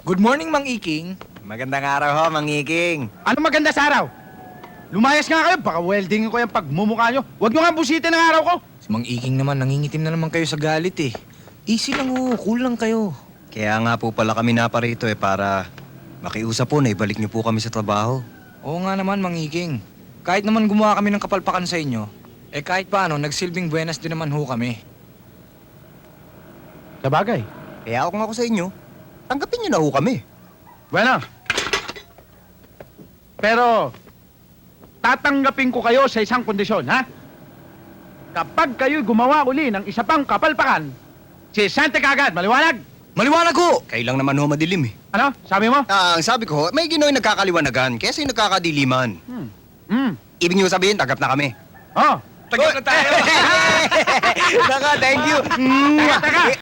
Good morning, Mang Iking. Magandang araw ho, Mangiking. Ano maganda sa araw? Lumayas nga kayo, baka welding ko yung pagmumukha nyo. Huwag nyo nga busitin ang araw ko. Si Mang Iking naman, nangingitim na naman kayo sa galit eh. Easy lang oh, cool lang kayo. Kaya nga po pala kami naparito para makiusap po na ibalik niyo po kami sa trabaho. Oo nga naman, Mang Iking. Kahit naman gumawa kami ng kapalpakan sa inyo, kahit paano, nagsilbing buenas din naman ho kami. Sabagay. Kaya ako nga ako sa inyo, tanggapin niyo na ho kami. Bueno. Pero, tatanggapin ko kayo sa isang kondisyon, ha? Kapag kayo gumawa uli ng isa pang kapalpakan, si Sante kagad, maliwanag? Maliwanag ho! Kayo lang naman ho madilim eh. Ano? Sabi mo? Ang sabi ko ho, may ginoy nagkakaliwanagan, kaya sa'yo nagkakadiliman. Ibig niyo sabihin, tanggap na kami. Oh, Tagal na tayo! Saka, thank you. teka, teka.